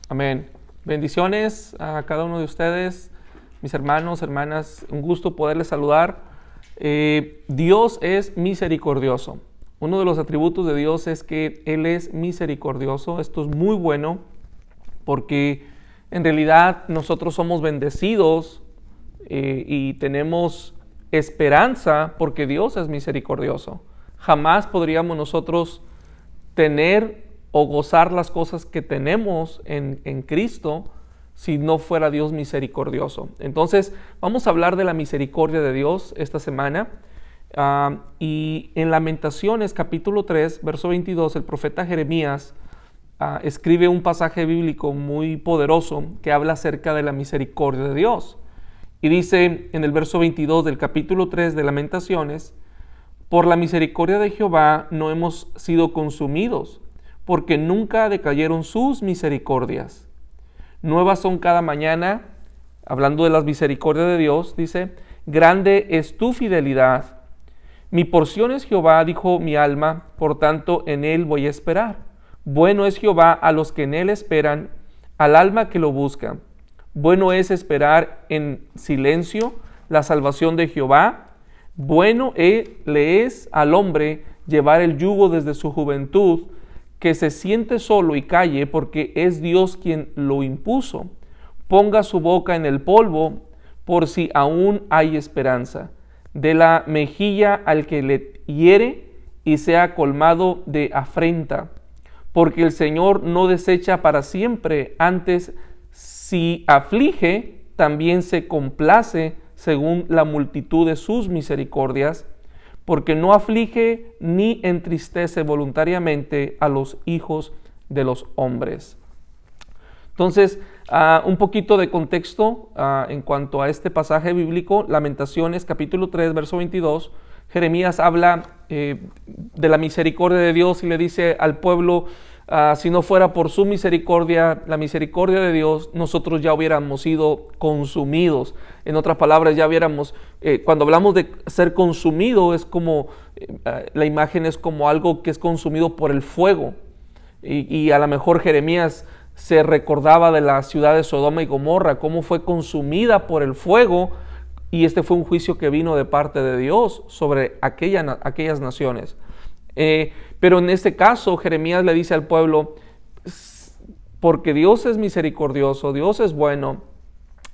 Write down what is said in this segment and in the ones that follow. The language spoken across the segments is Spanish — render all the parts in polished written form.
Amén. Bendiciones a cada uno de ustedes, mis hermanos, hermanas. Un gusto poderles saludar. Dios es misericordioso. Uno de los atributos de Dios es que Él es misericordioso. Esto es muy bueno porque en realidad nosotros somos bendecidos y tenemos esperanza porque Dios es misericordioso. Jamás podríamos nosotros tener o gozar las cosas que tenemos en Cristo si no fuera Dios misericordioso. Entonces vamos a hablar de la misericordia de Dios esta semana. Y en Lamentaciones capítulo 3 verso 22 el profeta Jeremías escribe un pasaje bíblico muy poderoso que habla acerca de la misericordia de Dios. Y dice en el verso 22 del capítulo 3 de Lamentaciones: por la misericordia de Jehová no hemos sido consumidos, porque nunca decayeron sus misericordias. Nuevas son cada mañana. Hablando de las misericordias de Dios, dice: grande es tu fidelidad. Mi porción es Jehová, dijo mi alma, por tanto en él voy a esperar. Bueno es Jehová a los que en él esperan, al alma que lo busca. Bueno es esperar en silencio la salvación de Jehová. Bueno le es al hombre llevar el yugo desde su juventud, que se siente solo y calle, porque es Dios quien lo impuso. Ponga su boca en el polvo, por si aún hay esperanza. De la mejilla al que le hiere, y sea colmado de afrenta. Porque el Señor no desecha para siempre, antes si aflige, también se complace según la multitud de sus misericordias, porque no aflige ni entristece voluntariamente a los hijos de los hombres. Entonces, un poquito de contexto en cuanto a este pasaje bíblico, Lamentaciones capítulo 3, verso 22, Jeremías habla de la misericordia de Dios y le dice al pueblo: si no fuera por su misericordia, la misericordia de Dios, nosotros ya hubiéramos sido consumidos. En otras palabras, ya hubiéramos, cuando hablamos de ser consumido, es como, la imagen es como algo que es consumido por el fuego. Y a lo mejor Jeremías se recordaba de la ciudad de Sodoma y Gomorra, cómo fue consumida por el fuego, y este fue un juicio que vino de parte de Dios sobre aquellas naciones. Pero en este caso Jeremías le dice al pueblo: porque Dios es misericordioso, Dios es bueno,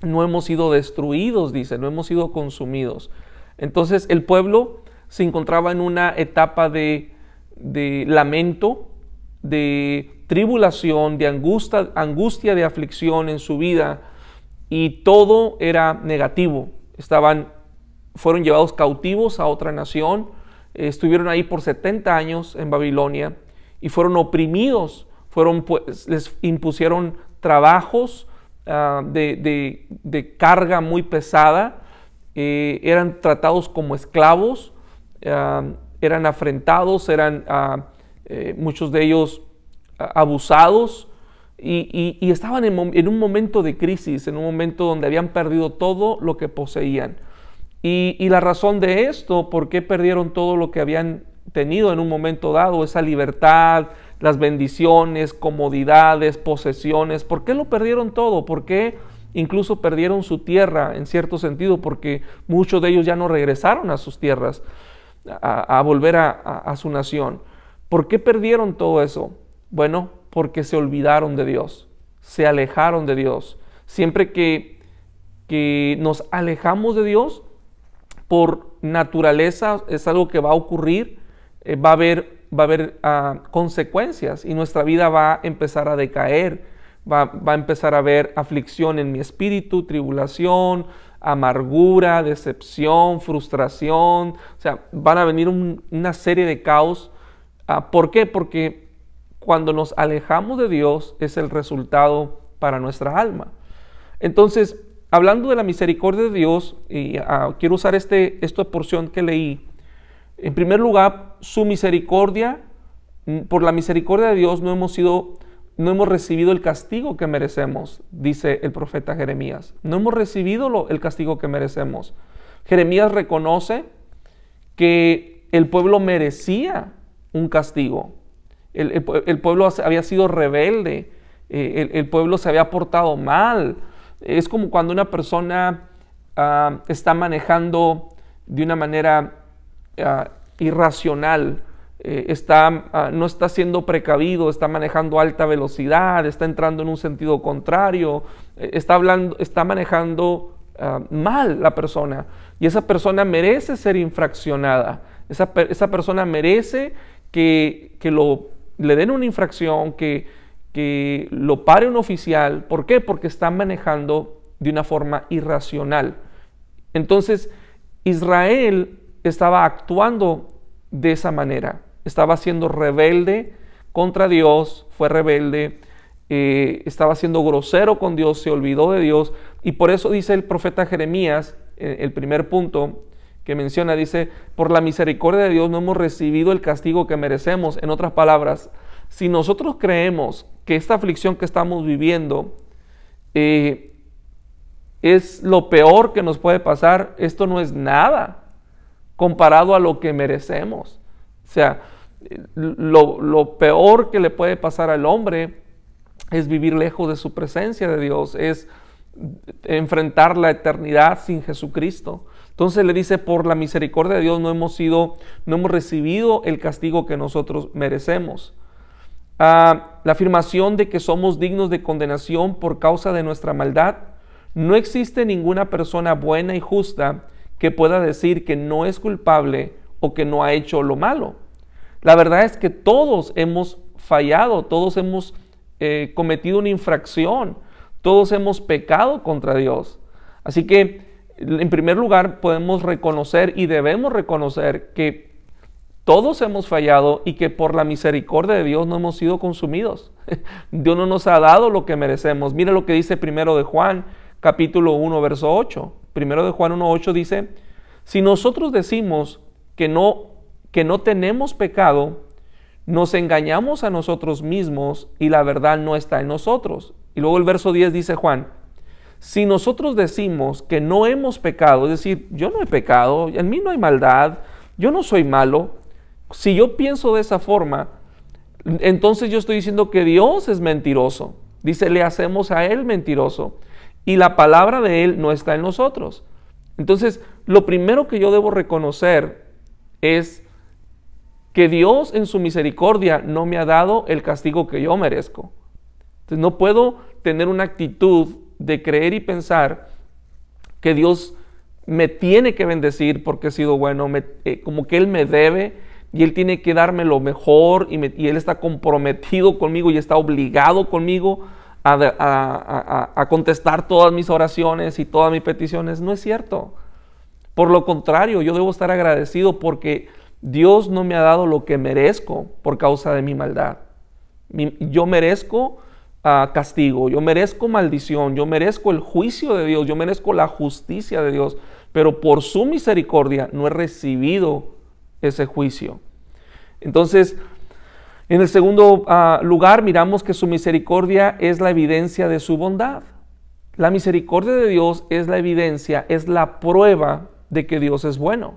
no hemos sido destruidos, dice, no hemos sido consumidos. Entonces el pueblo se encontraba en una etapa de lamento, de tribulación, de angustia, de aflicción en su vida, y todo era negativo. Fueron llevados cautivos a otra nación. Estuvieron ahí por 70 años en Babilonia y fueron oprimidos, les impusieron trabajos de carga muy pesada, eran tratados como esclavos, eran afrentados, eran muchos de ellos abusados y estaban en un momento de crisis, en un momento donde habían perdido todo lo que poseían. Y la razón de esto, por qué perdieron todo lo que habían tenido en un momento dado, esa libertad, las bendiciones, comodidades, posesiones, ¿por qué lo perdieron todo? ¿Por qué incluso perdieron su tierra en cierto sentido? Porque muchos de ellos ya no regresaron a sus tierras, a volver a su nación. ¿Por qué perdieron todo eso? Bueno, porque se olvidaron de Dios, se alejaron de Dios. Siempre que nos alejamos de Dios, por naturaleza es algo que va a ocurrir, va a haber consecuencias, y nuestra vida va a empezar a decaer, va a empezar a haber aflicción en mi espíritu, tribulación, amargura, decepción, frustración. O sea, van a venir una serie de caos. ¿Por qué? Porque cuando nos alejamos de Dios es el resultado para nuestra alma. Entonces, hablando de la misericordia de Dios, y quiero usar esta porción que leí. En primer lugar, su misericordia, por la misericordia de Dios no hemos recibido el castigo que merecemos, dice el profeta Jeremías. No hemos recibido el castigo que merecemos. Jeremías reconoce que el pueblo merecía un castigo. El pueblo había sido rebelde el pueblo se había portado mal. Es como cuando una persona está manejando de una manera irracional, no está siendo precavido, está manejando a alta velocidad, está entrando en un sentido contrario, está manejando mal la persona, y esa persona merece ser infraccionada. Esa persona merece que le den una infracción, que lo pare un oficial. ¿Por qué? Porque está manejando de una forma irracional. Entonces, Israel estaba actuando de esa manera. Estaba siendo rebelde contra Dios, fue rebelde, estaba siendo grosero con Dios, se olvidó de Dios, y por eso dice el profeta Jeremías, el primer punto que menciona, dice: por la misericordia de Dios no hemos recibido el castigo que merecemos. En otras palabras, si nosotros creemos que esta aflicción que estamos viviendo es lo peor que nos puede pasar, esto no es nada comparado a lo que merecemos. O sea, lo peor que le puede pasar al hombre es vivir lejos de su presencia de Dios, es enfrentar la eternidad sin Jesucristo. Entonces le dice: por la misericordia de Dios no hemos recibido el castigo que nosotros merecemos. La afirmación de que somos dignos de condenación por causa de nuestra maldad. No existe ninguna persona buena y justa que pueda decir que no es culpable o que no ha hecho lo malo. La verdad es que todos hemos fallado, todos hemos cometido una infracción, todos hemos pecado contra Dios. Así que, en primer lugar, podemos reconocer y debemos reconocer que todos hemos fallado y que por la misericordia de Dios no hemos sido consumidos. Dios no nos ha dado lo que merecemos. Mira lo que dice 1 de Juan, capítulo 1, verso 8. 1 de Juan 1:8 dice: si nosotros decimos que no tenemos pecado, nos engañamos a nosotros mismos y la verdad no está en nosotros. Y luego el verso 10 dice Juan: si nosotros decimos que no hemos pecado, es decir, yo no he pecado, en mí no hay maldad, yo no soy malo, si yo pienso de esa forma, entonces yo estoy diciendo que Dios es mentiroso. Dice: le hacemos a Él mentiroso y la palabra de Él no está en nosotros. Entonces, lo primero que yo debo reconocer es que Dios en su misericordia no me ha dado el castigo que yo merezco. Entonces, no puedo tener una actitud de creer y pensar que Dios me tiene que bendecir porque he sido bueno, como que Él me debe y Él tiene que darme lo mejor y Él está comprometido conmigo y está obligado conmigo a contestar todas mis oraciones y todas mis peticiones. No es cierto. Por lo contrario, yo debo estar agradecido porque Dios no me ha dado lo que merezco por causa de mi maldad. Yo merezco castigo, yo merezco maldición, yo merezco el juicio de Dios, yo merezco la justicia de Dios, pero por su misericordia no he recibido ese juicio. Entonces, en el segundo lugar, miramos que su misericordia es la evidencia de su bondad. La misericordia de Dios es la evidencia, es la prueba de que Dios es bueno.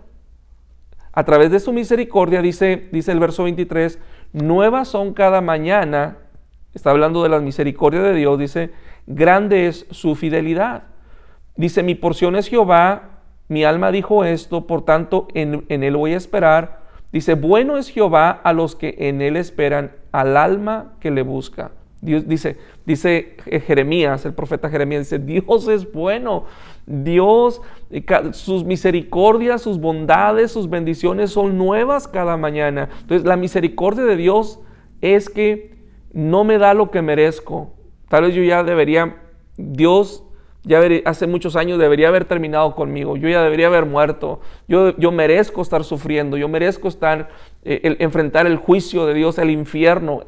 A través de su misericordia, dice el verso 23, nuevas son cada mañana. Está hablando de la misericordia de Dios, dice: grande es su fidelidad. Dice: mi porción es Jehová, mi alma dijo esto, por tanto en Él voy a esperar. Dice: bueno es Jehová a los que en Él esperan, al alma que le busca. Dios dice Jeremías, el profeta Jeremías, dice: Dios es bueno. Dios, sus misericordias, sus bondades, sus bendiciones son nuevas cada mañana. Entonces, la misericordia de Dios es que no me da lo que merezco. Tal vez yo ya debería, Dios hace muchos años debería haber terminado conmigo. Yo ya debería haber muerto. Yo merezco estar sufriendo. Yo merezco enfrentar el juicio de Dios, el infierno.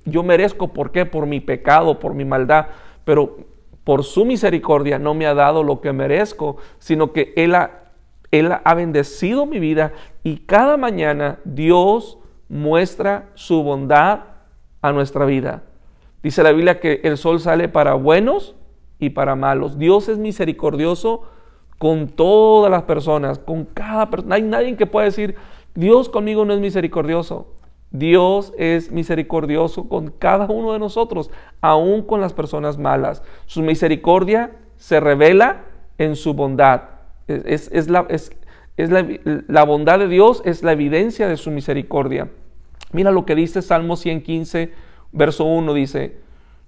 Yo merezco, ¿por qué? Por mi pecado, por mi maldad. Pero por su misericordia no me ha dado lo que merezco, sino que Él ha bendecido mi vida, y cada mañana Dios muestra su bondad a nuestra vida. Dice la Biblia que el sol sale para buenos y para malos. Dios es misericordioso con todas las personas, con cada persona. No hay nadie que pueda decir: Dios conmigo no es misericordioso. Dios es misericordioso con cada uno de nosotros, aún con las personas malas. Su misericordia se revela en su bondad. La bondad de Dios es la evidencia de su misericordia. Mira lo que dice Salmo 115, verso 1, dice: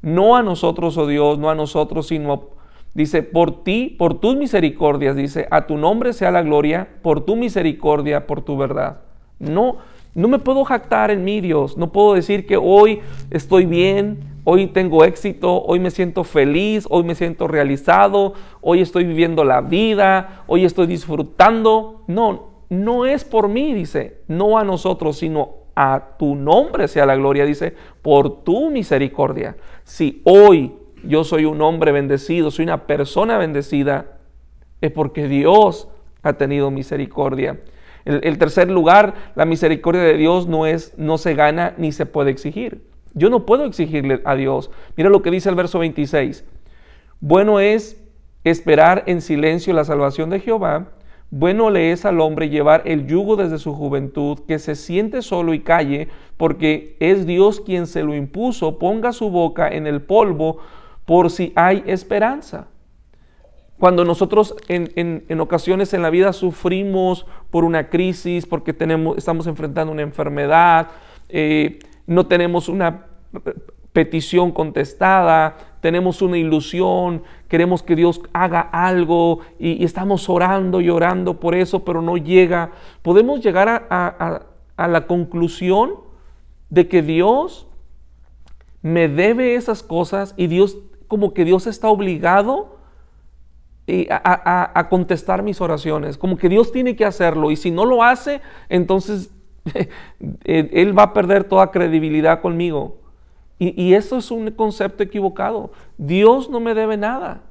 no a nosotros, oh Dios, no a nosotros, sino, dice, por ti, por tus misericordias, dice, a tu nombre sea la gloria, por tu misericordia, por tu verdad. No me puedo jactar en mí, Dios. No puedo decir que hoy estoy bien, hoy tengo éxito, hoy me siento feliz, hoy me siento realizado, hoy estoy viviendo la vida, hoy estoy disfrutando. No es por mí, dice, no a nosotros, sino a tu nombre sea la gloria, dice, por tu misericordia. Si hoy yo soy un hombre bendecido, soy una persona bendecida, es porque Dios ha tenido misericordia. El tercer lugar, la misericordia de Dios no se gana ni se puede exigir. Yo no puedo exigirle a Dios. Mira lo que dice el verso 26. Bueno es esperar en silencio la salvación de Jehová. Bueno le es al hombre llevar el yugo desde su juventud, que se siente solo y calle, porque es Dios quien se lo impuso. Ponga su boca en el polvo por si hay esperanza. Cuando nosotros en ocasiones en la vida sufrimos por una crisis, porque estamos enfrentando una enfermedad, no tenemos una petición contestada, tenemos una ilusión, queremos que Dios haga algo y estamos orando y orando por eso, pero no llega. Podemos llegar a la conclusión de que Dios me debe esas cosas y como que Dios está obligado a contestar mis oraciones, como que Dios tiene que hacerlo, y si no lo hace, entonces Él va a perder toda credibilidad conmigo. Y eso es un concepto equivocado. Dios no me debe nada.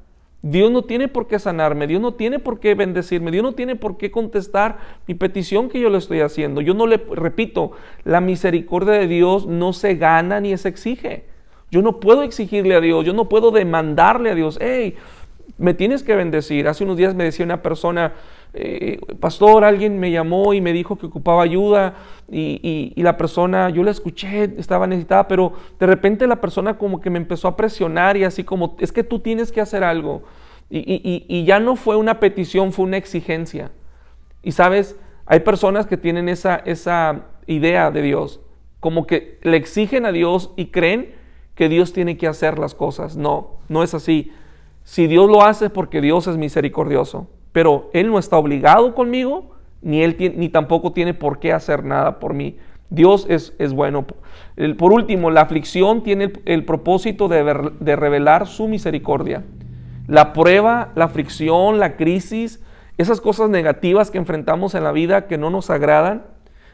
Dios no tiene por qué sanarme, Dios no tiene por qué bendecirme, Dios no tiene por qué contestar mi petición que yo le estoy haciendo. Yo no le repito, la misericordia de Dios no se gana ni se exige. Yo no puedo exigirle a Dios, yo no puedo demandarle a Dios, hey, me tienes que bendecir. Hace unos días me decía una persona, pastor, alguien me llamó y me dijo que ocupaba ayuda y la persona, yo la escuché, estaba necesitada, pero de repente la persona como que me empezó a presionar y así como, es que tú tienes que hacer algo. Y ya no fue una petición, fue una exigencia. Y sabes, hay personas que tienen esa idea de Dios, como que le exigen a Dios y creen que Dios tiene que hacer las cosas. No es así. Si Dios lo hace es porque Dios es misericordioso, pero Él no está obligado conmigo, ni tampoco tiene por qué hacer nada por mí. Dios es bueno. Por último, la aflicción tiene el propósito de revelar su misericordia. La prueba, la aflicción, la crisis, esas cosas negativas que enfrentamos en la vida que no nos agradan,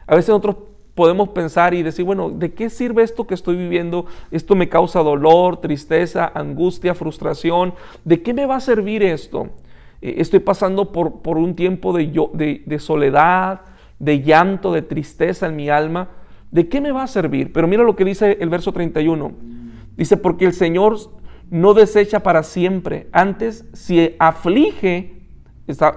a veces nosotros podemos pensar y decir, bueno, ¿de qué sirve esto que estoy viviendo? Esto me causa dolor, tristeza, angustia, frustración. ¿De qué me va a servir esto? Estoy pasando por un tiempo de soledad, de llanto, de tristeza en mi alma. ¿De qué me va a servir? Pero mira lo que dice el verso 31. Dice, porque el Señor no desecha para siempre. Antes, si aflige,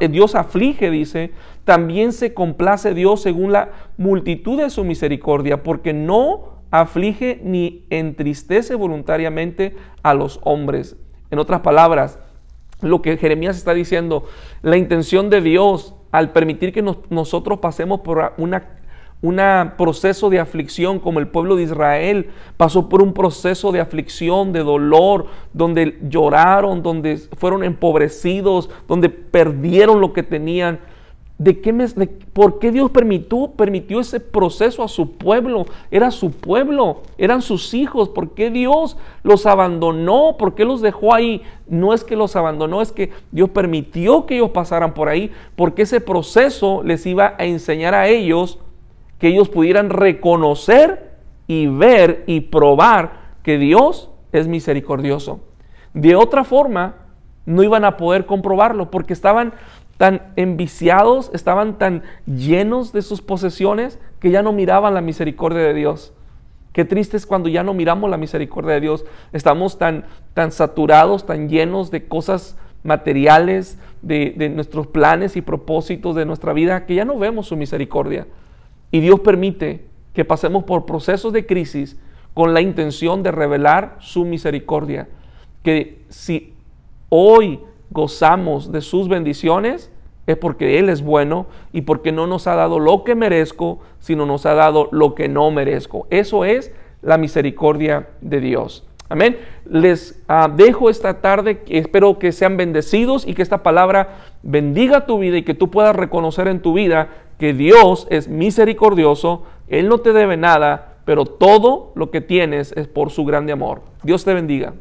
Dios aflige, dice, también se complace Dios según la multitud de su misericordia, porque no aflige ni entristece voluntariamente a los hombres. En otras palabras, lo que Jeremías está diciendo, la intención de Dios al permitir que nosotros pasemos por un proceso de aflicción, como el pueblo de Israel pasó por un proceso de aflicción, de dolor, donde lloraron, donde fueron empobrecidos, donde perdieron lo que tenían. ¿Por qué Dios permitió ese proceso a su pueblo? Era su pueblo, eran sus hijos. ¿Por qué Dios los abandonó? ¿Por qué los dejó ahí? No es que los abandonó, es que Dios permitió que ellos pasaran por ahí, porque ese proceso les iba a enseñar a ellos que ellos pudieran reconocer y ver y probar que Dios es misericordioso. De otra forma, no iban a poder comprobarlo porque estaban tan enviciados, estaban tan llenos de sus posesiones que ya no miraban la misericordia de Dios. Qué triste es cuando ya no miramos la misericordia de Dios. Estamos tan saturados, tan llenos de cosas materiales, de nuestros planes y propósitos de nuestra vida, que ya no vemos su misericordia. Y Dios permite que pasemos por procesos de crisis con la intención de revelar su misericordia. Que si hoy gozamos de sus bendiciones, es porque Él es bueno y porque no nos ha dado lo que merezco, sino nos ha dado lo que no merezco. Eso es la misericordia de Dios. Amén. Les dejo esta tarde, espero que sean bendecidos y que esta palabra bendiga tu vida y que tú puedas reconocer en tu vida que Dios es misericordioso, Él no te debe nada, pero todo lo que tienes es por su grande amor. Dios te bendiga.